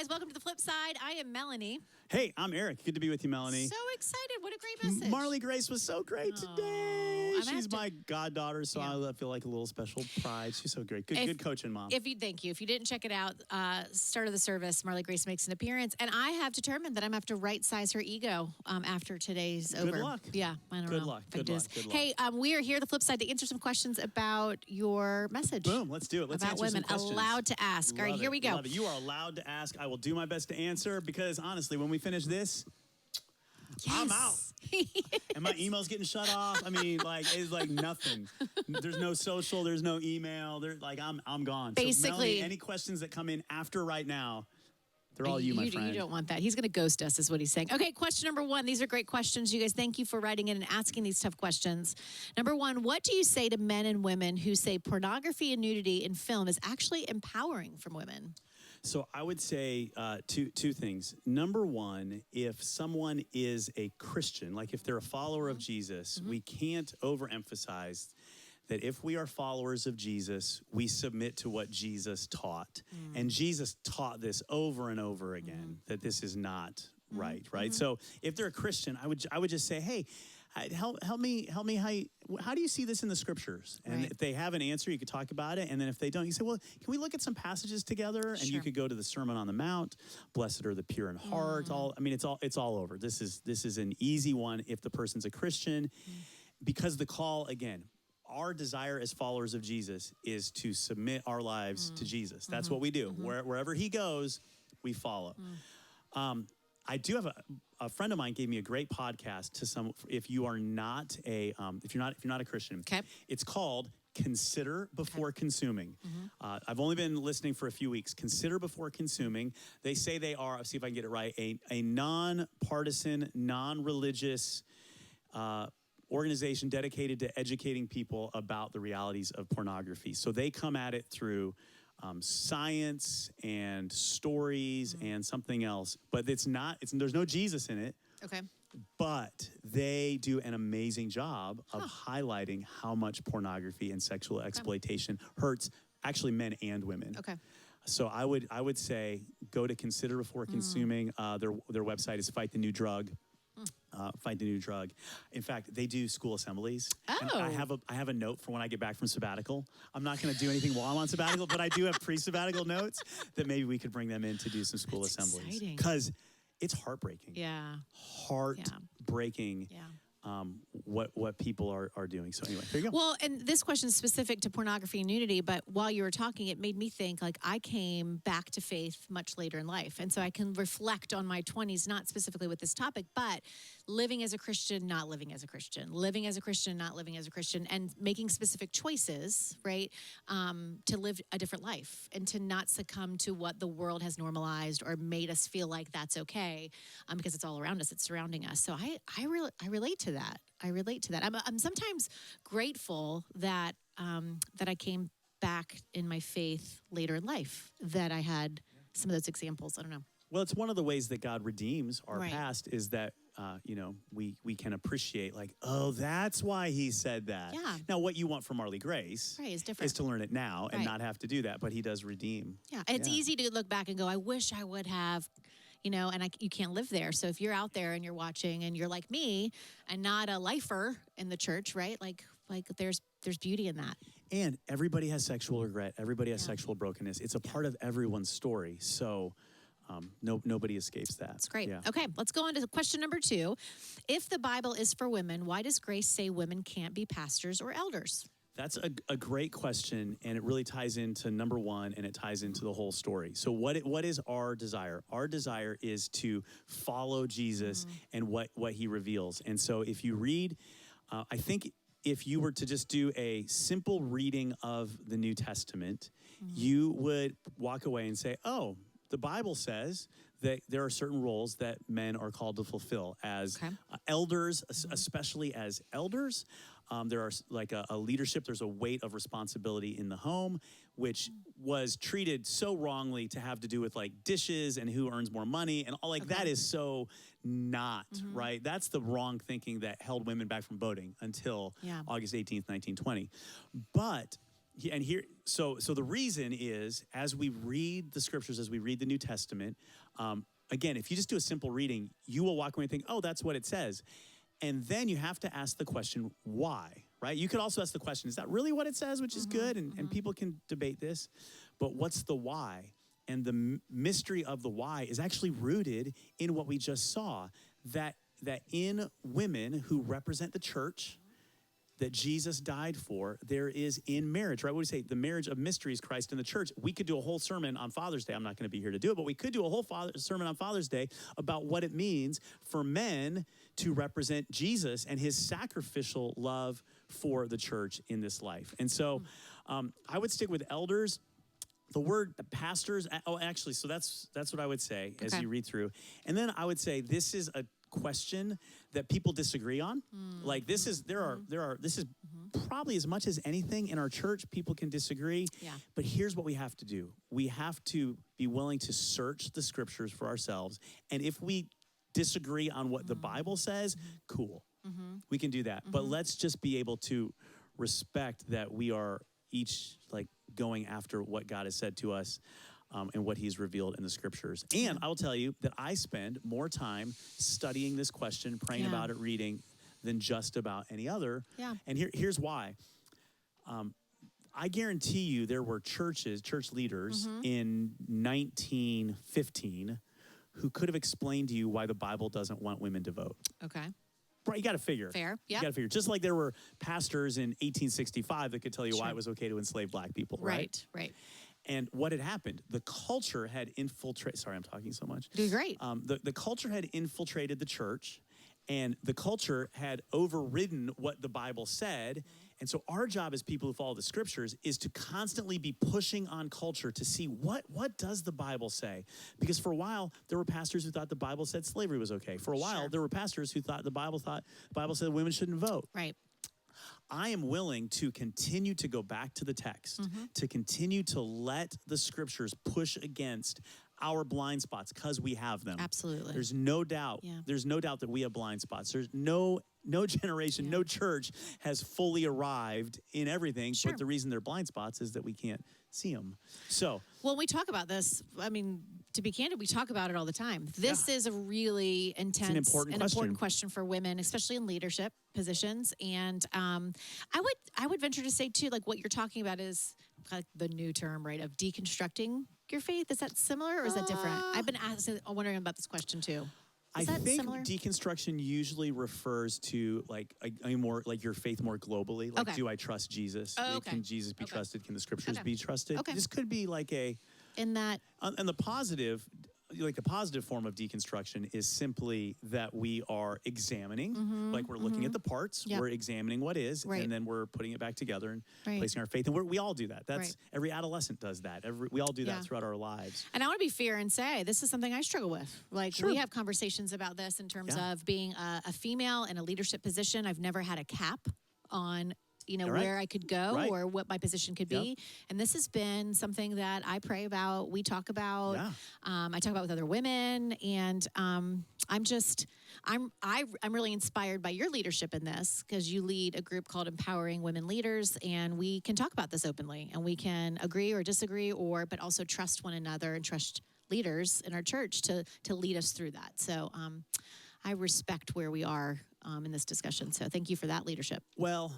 guys. Welcome to the Flipside. I am Melanie. Hey, I'm Eric. Good to be with you, Melanie. So excited. What a great message. Marley Grace was so great today. She's my goddaughter, so I feel like a little special pride. She's so great. Good coaching, Mom. Thank you. If you didn't check it out, start of the service, Marley Grace makes an appearance, and I have determined that I'm going to have to right-size her ego after today's over. Good luck. Yeah, I don't know. Good luck. Good luck. Hey, we are here at the Flipside to answer some questions about your message. Boom, let's do it. Let's about answer women. some questions. Allowed to ask. All right, here we go. Love it. You are allowed to ask. I will do my best to answer because, honestly, when we finish this, I'm out. And my email's getting shut off. I mean, it's like nothing. There's no social. There's no email. I'm gone. Basically, so Melanie, any questions that come in after right now, they're all you, my friend. You don't want that. He's going to ghost us, is what he's saying. Okay, question number one. These are great questions. You guys, thank you for writing in and asking these tough questions. Number one, what do you say to men and women who say pornography and nudity in film is actually empowering from women? So I would say two things. Number one, if someone is a Christian, like if they're a follower of Jesus, we can't overemphasize that if we are followers of Jesus, we submit to what Jesus taught. And Jesus taught this over and over again, that this is not right? So if they're a Christian, I would just say, hey, help me. How do you see this in the scriptures? And if they have an answer, you could talk about it. And then if they don't, you say, well, can we look at some passages together? And you could go to the Sermon on the Mount. Blessed are the pure in heart. It's all over. This is an easy one if the person's a Christian, because the call again. Our desire as followers of Jesus is to submit our lives to Jesus. That's what we do. Wherever he goes, we follow. I do have a friend of mine gave me a great podcast to some. If you are not a if you're not a Christian, it's called Consider Before Consuming. I've only been listening for a few weeks. Consider Before Consuming. They say they are. I'll see if I can get it right. A non-partisan, non-religious organization dedicated to educating people about the realities of pornography. So they come at it through science and stories and something else, but there's no Jesus in it. Okay. But they do an amazing job of highlighting how much pornography and sexual exploitation hurts actually men and women. Okay. So I would say go to Consider Before Consuming. Their website is Fight the New Drug. Find a new drug. In fact, they do school assemblies. And I have a note for when I get back from sabbatical. I'm not going to do anything while I'm on sabbatical, but I do have pre-sabbatical notes that maybe we could bring them in to do some school assemblies. Because it's heartbreaking. Yeah. Heartbreaking. Yeah. What people are doing. So anyway, there you go. Well, and this question is specific to pornography and nudity, but while you were talking, it made me think, like, I came back to faith much later in life. And so I can reflect on my 20s, not specifically with this topic, but living as a Christian, not living as a Christian, living as a Christian, not living as a Christian, and making specific choices, right, to live a different life and to not succumb to what the world has normalized or made us feel like that's okay, because it's all around us, it's surrounding us. So I relate to that. I relate to that. I'm sometimes grateful that that I came back in my faith later in life, that I had some of those examples. I don't know. Well, it's one of the ways that God redeems our past is that, we can appreciate, like, oh, that's why he said that. Yeah. Now, what you want from Marley Grace is different. Is to learn it now and not have to do that, but he does redeem. Yeah, and it's easy to look back and go, I wish I would have, and you can't live there. So if you're out there and you're watching and you're like me and not a lifer in the church, right? Like there's beauty in that. And everybody has sexual regret. Everybody has sexual brokenness. It's a part of everyone's story. So nobody escapes that. That's great. Yeah. Okay, let's go on to question number 2. If the Bible is for women, why does Grace say women can't be pastors or elders? That's a great question, and it really ties into number 1, and it ties into the whole story. So what is our desire? Our desire is to follow Jesus and what he reveals. And so if you read, I think if you were to just do a simple reading of the New Testament, you would walk away and say, oh, the Bible says that there are certain roles that men are called to fulfill as elders, especially as elders. There are like a leadership, there's a weight of responsibility in the home, which was treated so wrongly to have to do with like dishes and who earns more money and all like that is so not right. That's the wrong thinking that held women back from voting until August 18th, 1920. But And here, so the reason is, as we read the scriptures, as we read the New Testament, again, if you just do a simple reading, you will walk away and think, oh, that's what it says. And then you have to ask the question, why, right? You could also ask the question, is that really what it says, which is good? And people can debate this, but what's the why? And the mystery of the why is actually rooted in what we just saw, that in women who represent the church, that Jesus died for, there is in marriage, right? What do we say? The marriage of mysteries, Christ and the church. We could do a whole sermon on Father's Day. I'm not going to be here to do it, but we could do a whole sermon on Father's Day about what it means for men to represent Jesus and his sacrificial love for the church in this life. And so I would stick with elders. The word pastors, so that's what I would say as you read through. And then I would say this is a question that people disagree on. Like this is probably as much as anything in our church, people can disagree. Yeah. But here's what we have to do. We have to be willing to search the scriptures for ourselves. And if we disagree on what the Bible says, cool. We can do that. But let's just be able to respect that we are each like going after what God has said to us. And what he's revealed in the scriptures. And I will tell you that I spend more time studying this question, praying about it, reading, than just about any other. Yeah. And here's why. I guarantee you there were church leaders in 1915 who could have explained to you why the Bible doesn't want women to vote. Okay. Right, you got to figure. Fair, yeah. You got to figure. Just like there were pastors in 1865 that could tell you why it was okay to enslave black people, right? Right. And what had happened? The culture had infiltrated. Sorry, I'm talking so much. Doing great. The culture had infiltrated the church, and the culture had overridden what the Bible said. And so our job as people who follow the scriptures is to constantly be pushing on culture to see what does the Bible say? Because for a while, there were pastors who thought the Bible said slavery was okay. For a while, there were pastors who thought the Bible said women shouldn't vote. Right. I am willing to continue to go back to the text, to continue to let the scriptures push against our blind spots because we have them. Absolutely. There's no doubt. Yeah. There's no doubt that we have blind spots. There's no generation, no church has fully arrived in everything. But the reason they're blind spots is that we can't see them. So, well, we talk about this. I mean, to be candid, we talk about it all the time. This is a really intense and important question for women, especially in leadership positions. And I would venture to say too, like what you're talking about is like the new term, right, of deconstructing your faith. Is that similar or is that different? I've been wondering about this question too. I think deconstruction usually refers to like a more like your faith more globally. Like, do I trust Jesus? Can Jesus be trusted? Can the scriptures be trusted? This could be like in that. And the positive, like the positive form of deconstruction is simply that we are examining, like we're looking at the parts, we're examining what is, and then we're putting it back together and placing our faith. And we all do that. That's every adolescent does that. We all do that throughout our lives. And I want to be fair and say this is something I struggle with. Like we have conversations about this in terms of being a female in a leadership position. I've never had a cap on where I could go or what my position could be. And this has been something that I pray about, we talk about, I talk about with other women. And I'm really inspired by your leadership in this because you lead a group called Empowering Women Leaders. And we can talk about this openly and we can agree or disagree but also trust one another and trust leaders in our church to lead us through that. So I respect where we are in this discussion. So thank you for that leadership. Well,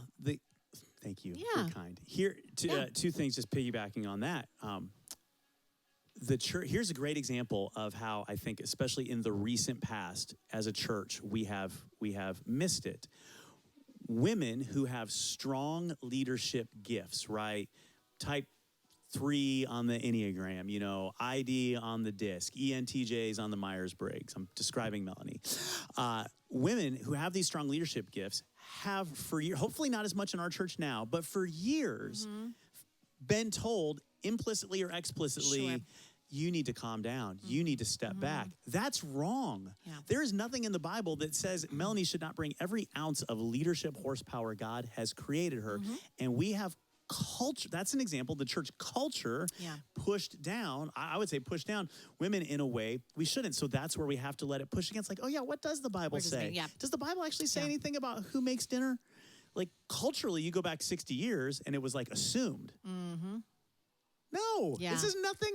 thank you. You're kind. Here, two things just piggybacking on that. The church, here's a great example of how I think, especially in the recent past, as a church, we have missed it. Women who have strong leadership gifts, right? Type 3 on the Enneagram, ID on the DISC, ENTJs on the Myers-Briggs. I'm describing Melanie. Women who have these strong leadership gifts have for years, hopefully not as much in our church now, but for years been told implicitly or explicitly, you need to calm down. You need to step back. That's wrong. Yeah. There is nothing in the Bible that says Melanie should not bring every ounce of leadership horsepower God has created her. And we have culture. That's an example. The church culture pushed down, I would say pushed down women in a way we shouldn't. So that's where we have to let it push against like, what does the Bible say? Does the Bible actually say anything about who makes dinner? like culturally, you go back 60 years and it was like assumed. Mm-hmm. No, Yeah. this is nothing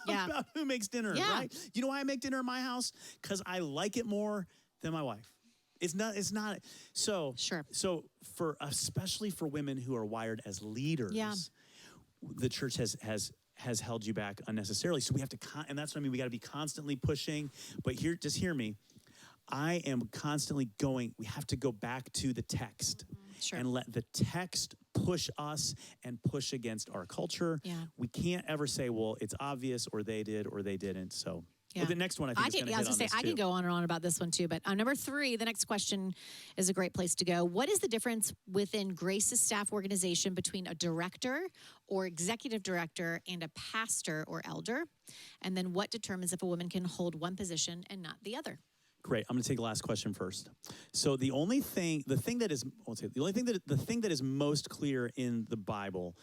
about who makes dinner, right? You know why I make dinner in my house? Because I like it more than my wife. It's not. So Sure. So especially for women who are wired as leaders, the church has held you back unnecessarily. So we have to, and that's what I mean. We got to be constantly pushing. But just hear me. I am constantly going. We have to go back to the text. Sure. And let the text push us and push against our culture. Yeah. We can't ever say, well, it's obvious, or they did, or they didn't. So yeah. the next one I think is going to hit on this too. I can go on and on about this one too. But number 3, the next question is a great place to go. What is the difference within Grace's staff organization between a director or executive director and a pastor or elder? And then what determines if a woman can hold one position and not the other? Great. I'm going to take the last question first. So the thing that is most clear in the Bible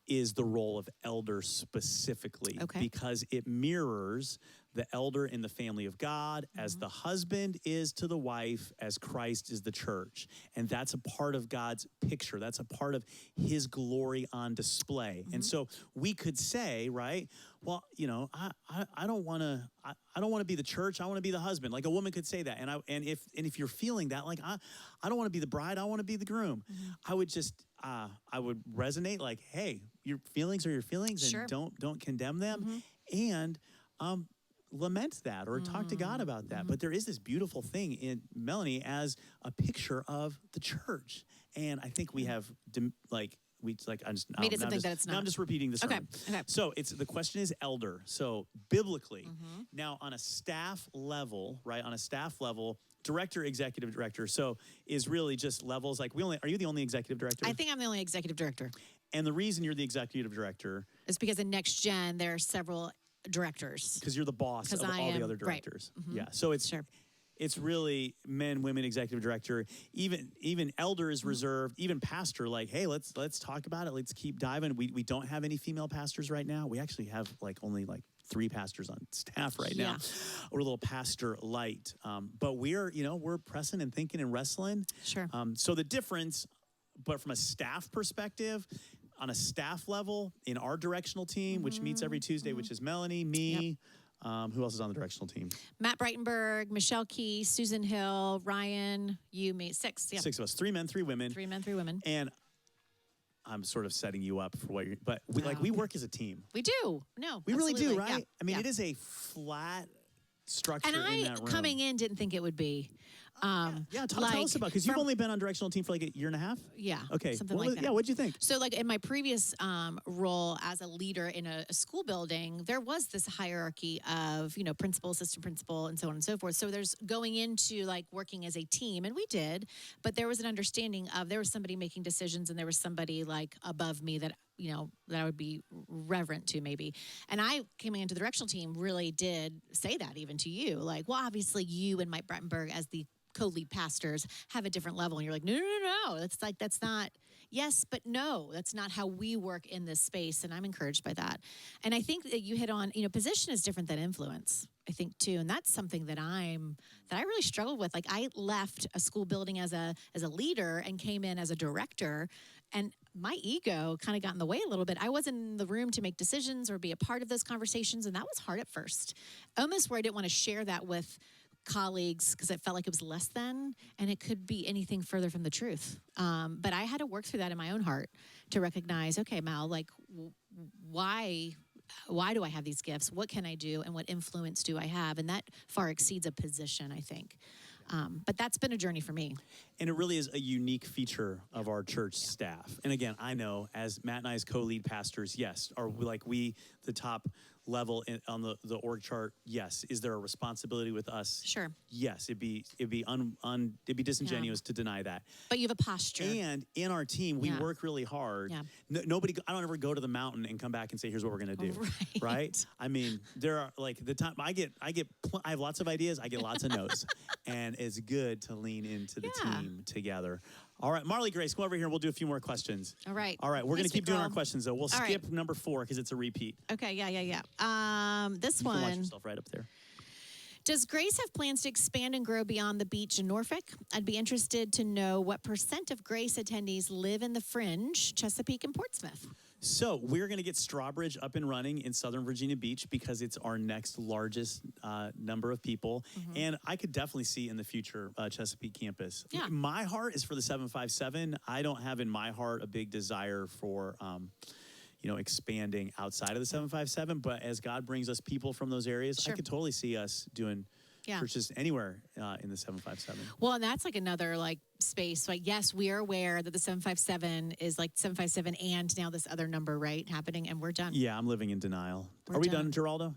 is the role of elder specifically, because it mirrors the elder in the family of God as the husband is to the wife, as Christ is the church. And that's a part of God's picture. That's a part of his glory on display. And so we could say, right, well, you know, I don't want to be the church. I want to be the husband. Like a woman could say that. And if you're feeling that, like, I don't want to be the bride. I want to be the groom. I would just, I would resonate like, hey, your feelings are your feelings, and don't condemn them. And, lament that or talk to God about that. But there is this beautiful thing in Melanie as a picture of the church. And I think we have I'm just repeating this. Okay. So the question is elder. So biblically, now on a staff level, right? On a staff level, director, executive director. So is really just levels. Like are you the only executive director? I think I'm the only executive director. And the reason you're the executive director is because in Next Gen there are several directors. Because you're the boss of all the other directors. Right. Yeah. So it's really men, women, executive director, even elder is reserved, even pastor, like, hey, let's talk about it. Let's keep diving. We don't have any female pastors right now. We actually have only 3 pastors on staff right now. We're a little pastor light. But we're pressing and thinking and wrestling. Sure. So the difference, but from a staff perspective, on a staff level, in our directional team, which meets every Tuesday, which is Melanie, me, who else is on the directional team? Matt Breitenberg, Michelle Key, Susan Hill, Ryan, you, me, 6. Yeah. 6 of us, 3 men, 3 women. 3 men, 3 women. And I'm sort of setting you up for what you're, but we work as a team. We do. No, we really do, right? Yeah. I mean, it is a flat structure in that room. And I, coming in, didn't think it would be. Tell us about, because you've only been on directional team for a year and a half? Yeah. Okay. Something like that. Yeah, what'd you think? So in my previous role as a leader in a school building, there was this hierarchy of, principal, assistant principal, and so on and so forth. So there's going into working as a team, and we did, but there was an understanding of there was somebody making decisions and there was somebody above me that that I would be reverent to maybe. And I, coming into the directional team, really did say that even to you. Well, obviously you and Mike Breitenberg as the co-lead pastors have a different level. And you're like, no. That's not, yes, but no, that's not how we work in this space. And I'm encouraged by that. And I think that you hit on, position is different than influence, I think too. And that's something that I really struggled with. I left a school building as a leader and came in as a director, and my ego kind of got in the way a little bit. I wasn't in the room to make decisions or be a part of those conversations. And that was hard at first, almost where I didn't want to share that with colleagues because it felt like it was less than, and it could be anything further from the truth. But I had to work through that in my own heart to recognize, okay, Mal, why do I have these gifts? What can I do? And what influence do I have? And that far exceeds a position, I think. But that's been a journey for me. And it really is a unique feature of our church staff. And again, I know as Matt and I as co-lead pastors, yes, are we the top level on the org chart? Yes. Is there a responsibility with us? Sure. Yes. It'd be disingenuous to deny that. But you have a posture. And in our team, we work really hard. Yeah. I don't ever go to the mountain and come back and say, here's what we're going to do. Right. I mean, there are the time I have lots of ideas. I get lots of no's, and it's good to lean into the team together. All right, Marley, Grace, come over here. We'll do a few more questions. All right. We're going to keep doing our questions, though. We'll skip number 4 because it's a repeat. Okay, yeah. This you one. can watch yourself right up there. Does Grace have plans to expand and grow beyond the beach in Norfolk? I'd be interested to know what % of Grace attendees live in the fringe, Chesapeake and Portsmouth. So we're going to get Strawbridge up and running in Southern Virginia Beach because it's our next largest number of people. And I could definitely see in the future Chesapeake campus. Yeah. My heart is for the 757. I don't have in my heart a big desire for expanding outside of the 757. But as God brings us people from those areas, Sure. I could totally see us doing churches anywhere in the 757. Well, and that's like another space. Like, yes, we are aware that the 757 is like 757 and now this other number, right, happening, and we're done. Yeah, I'm living in denial. We're Are we done. done, Geraldo?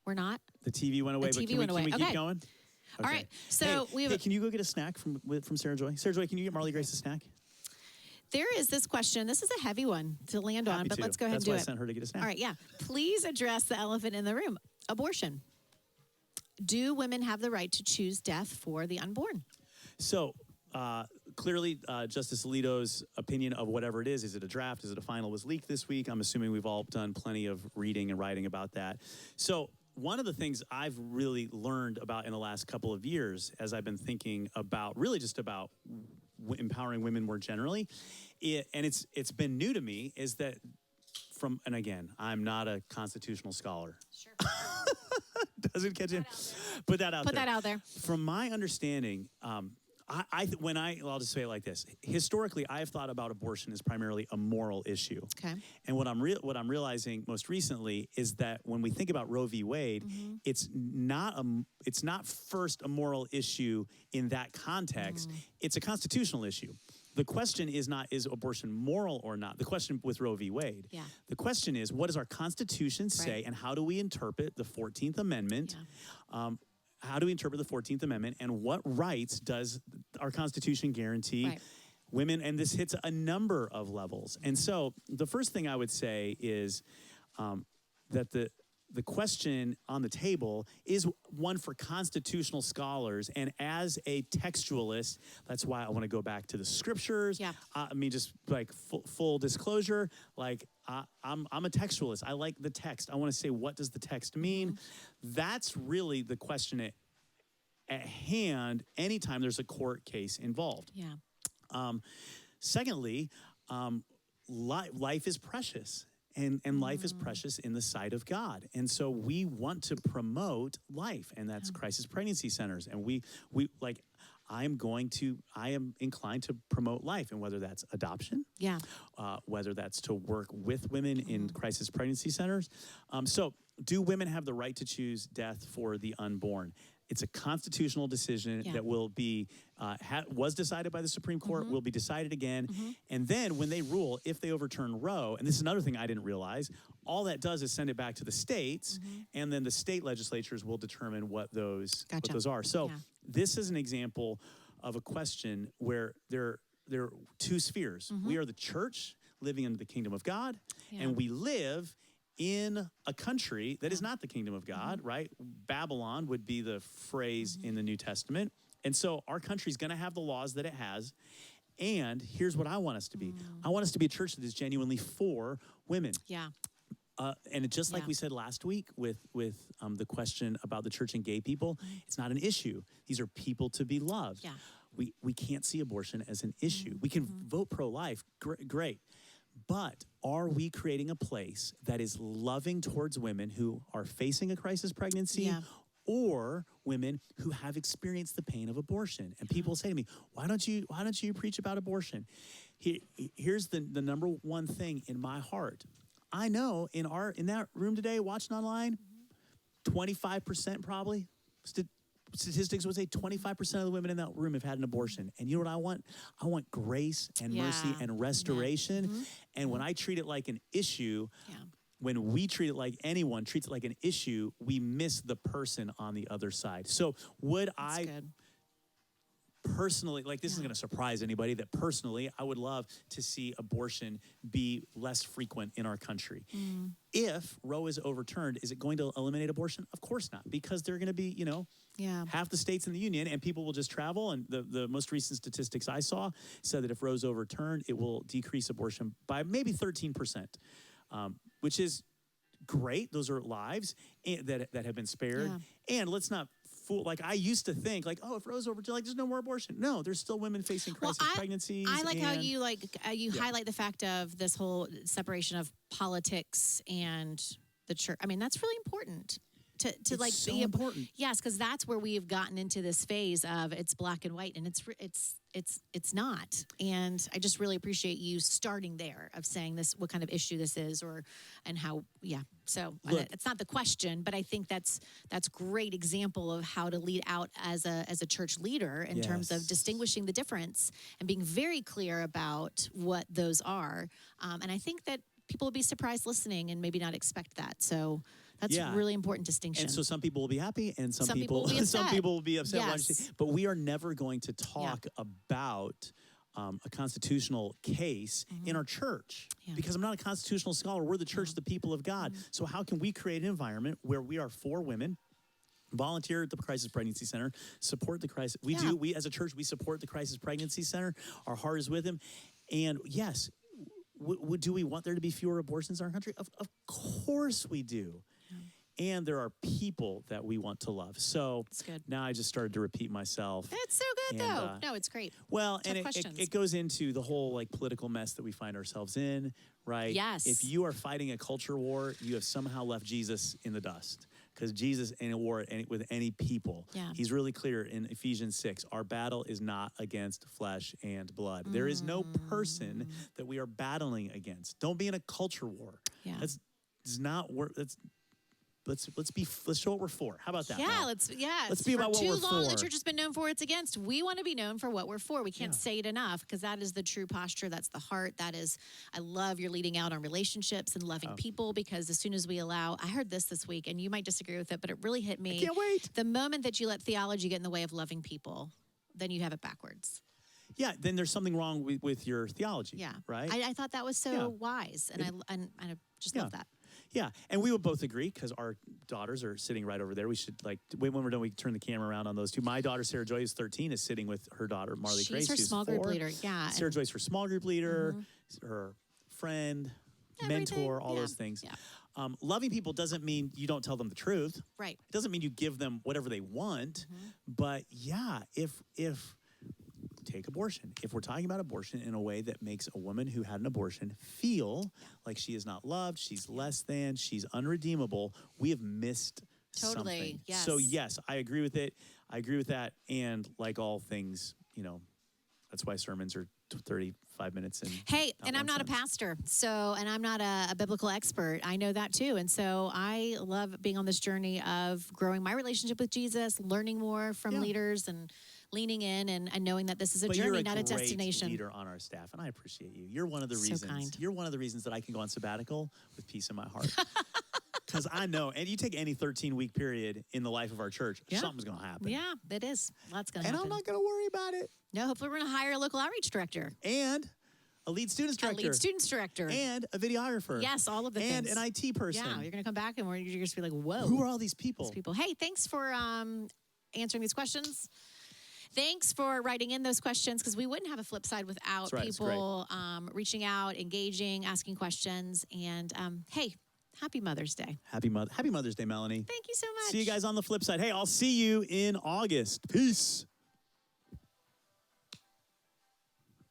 We're not? The TV went away, The but TV went away. can we Okay. keep going? All right. So we have Hey, can you go get a snack from Sarah Joy? Sarah Joy, can you get Marley Grace a snack? There is this question. This is a heavy one to land on, but let's go ahead That's and do why it. I sent her to get a snack. All right, yeah. Please address the elephant in the room. Abortion. Do women have the right to choose death for the unborn? So clearly, Justice Alito's opinion of whatever it is it a draft, is it a final, was leaked this week. I'm assuming we've all done plenty of reading and writing about that. So one of the things I've really learned about in the last couple of years, as I've been thinking about really just about empowering women more generally, and it's been new to me, is that and again, I'm not a constitutional scholar. Sure. Doesn't catch it. Put that out there. Put that out there. From my understanding, I'll just say it like this. Historically, I have thought about abortion as primarily a moral issue. Okay. And what I'm realizing most recently is that when we think about Roe v. Wade, it's not first a moral issue in that context. It's a constitutional issue. The question is not, is abortion moral or not? The question with Roe v. Wade. Yeah. The question is, what does our Constitution say, Right. and how do we interpret the 14th Amendment? Yeah. How do we interpret the 14th Amendment, and what rights does our Constitution guarantee Right. women? And this hits a number of levels. And so the first thing I would say is that the question on the table is one for constitutional scholars. And as a textualist, that's why I want to go back to the scriptures. Yeah. Just like full disclosure, I'm a textualist. I like the text. I want to say, what does the text mean? That's really the question at hand anytime there's a court case involved. Yeah. Secondly, life is precious. And life is precious in the sight of God. And so we want to promote life, and that's crisis pregnancy centers. And I am inclined to promote life, and whether that's adoption, Yeah. whether that's to work with women in crisis pregnancy centers. So do women have the right to choose death for the unborn? It's a constitutional decision that will be was decided by the Supreme Court, will be decided again. And then when they rule, if they overturn Roe, and this is another thing I didn't realize, all that does is send it back to the states, and then the state legislatures will determine what those are. So this is an example of a question where there are two spheres. We are the church living in the kingdom of God, and we live in a country that is not the kingdom of God, right? Babylon would be the phrase in the New Testament. And so our country is going to have the laws that it has. And here's what I want us to be. I want us to be a church that is genuinely for women. Yeah. And just like we said last week with the question about the church and gay people, it's not an issue. These are people to be loved. Yeah. We can't see abortion as an issue. We can vote pro-life, great. But are we creating a place that is loving towards women who are facing a crisis pregnancy or women who have experienced the pain of abortion? And people say to me, why don't you preach about abortion? Here's the number one thing in my heart. I know in that room today watching online, 25% probably, statistics would say 25% of the women in that room have had an abortion. And you know what I want? I want grace and mercy and restoration. And when I treat it like an issue, when we treat it like anyone treats it like an issue, we miss the person on the other side. So would I personally, this isn't going to surprise anybody, that personally I would love to see abortion be less frequent in our country. If Roe is overturned, is it going to eliminate abortion? Of course not, because they're going to be, half the states in the union, and people will just travel. And the most recent statistics I saw said that if Roe's overturned, it will decrease abortion by maybe 13%, which is great. Those are lives that have been spared. Yeah. And let's not fool. Like I used to think, like, oh, if Roe's over, like, there's no more abortion. No, there's still women facing crisis pregnancies. I like how you highlight the fact of this whole separation of politics and the church. I mean, that's really important. To like so be important. Yes, because that's where we've gotten into this phase of it's black and white, and it's not. And I just really appreciate you starting there of saying this, what kind of issue this is, and how. Yeah. So Look, it's not the question, but I think that's great example of how to lead out as a church leader in terms of distinguishing the difference and being very clear about what those are. And I think that people will be surprised listening and maybe not expect that. So. That's a really important distinction. And so some people will be happy, and some people will be upset. some people will be upset. Yes. But we are never going to talk about a constitutional case in our church because I'm not a constitutional scholar. We're the church of the people of God. So how can we create an environment where we are for women? Volunteer at the Crisis Pregnancy Center, support the crisis. We as a church, we support the Crisis Pregnancy Center. Our heart is with them. And yes, do we want there to be fewer abortions in our country? Of course we do. And there are people that we want to love. So now I just started to repeat myself. It's so good, though. No, it's great. Well, and it goes into the whole like political mess that we find ourselves in, right? Yes. If you are fighting a culture war, you have somehow left Jesus in the dust. Because Jesus in a war with any people, he's really clear in Ephesians 6, our battle is not against flesh and blood. There is no person that we are battling against. Don't be in a culture war. Yeah. That's not work. Let's show what we're for. How about that? Yeah, let's be about what we're for. Too long the church has been known for what it's against. We want to be known for what we're for. We can't say it enough because that is the true posture. That's the heart. That is, I love your leading out on relationships and loving people because as soon as we allow, I heard this week and you might disagree with it, but it really hit me. I can't wait. The moment that you let theology get in the way of loving people, then you have it backwards. Yeah, then there's something wrong with your theology. Yeah, right. I thought that was so wise, and I just love that. Yeah, and we would both agree because our daughters are sitting right over there. We should when we're done, we can turn the camera around on those two. My daughter Sarah Joy is 13, is sitting with her daughter Marley Grace. She's her small group leader. Yeah, Sarah Joy's her small group leader, her friend, mentor, all those things. Yeah. Loving people doesn't mean you don't tell them the truth. Right. It doesn't mean you give them whatever they want. But yeah, if take abortion. If we're talking about abortion in a way that makes a woman who had an abortion feel like she is not loved, she's less than, she's unredeemable, we have missed something. Yes. So yes, I agree with it. I agree with that. And like all things, that's why sermons are 35 minutes in. Hey, and I'm not a pastor, and I'm not a biblical expert. I know that too. And so I love being on this journey of growing my relationship with Jesus, learning more from leaders and leaning in and knowing that this is a journey, not a destination. You're a great leader on our staff, and I appreciate you. You're one of the reasons. Kind. You're one of the reasons that I can go on sabbatical with peace in my heart. Because I know, and you take any 13-week period in the life of our church, something's going to happen. Yeah, it is. Lots going to happen. And I'm not going to worry about it. No, hopefully we're going to hire a local outreach director. And a lead students director. And a videographer. Yes, all of the things. And an IT person. Yeah, you're going to come back and you're just going to be like, whoa. Who are all these people? Hey, thanks for answering these questions. Thanks for writing in those questions because we wouldn't have a Flipside without people reaching out, engaging, asking questions. And hey, happy Mother's Day. Happy Mother's Day, Melanie. Thank you so much. See you guys on the Flipside. Hey, I'll see you in August. Peace.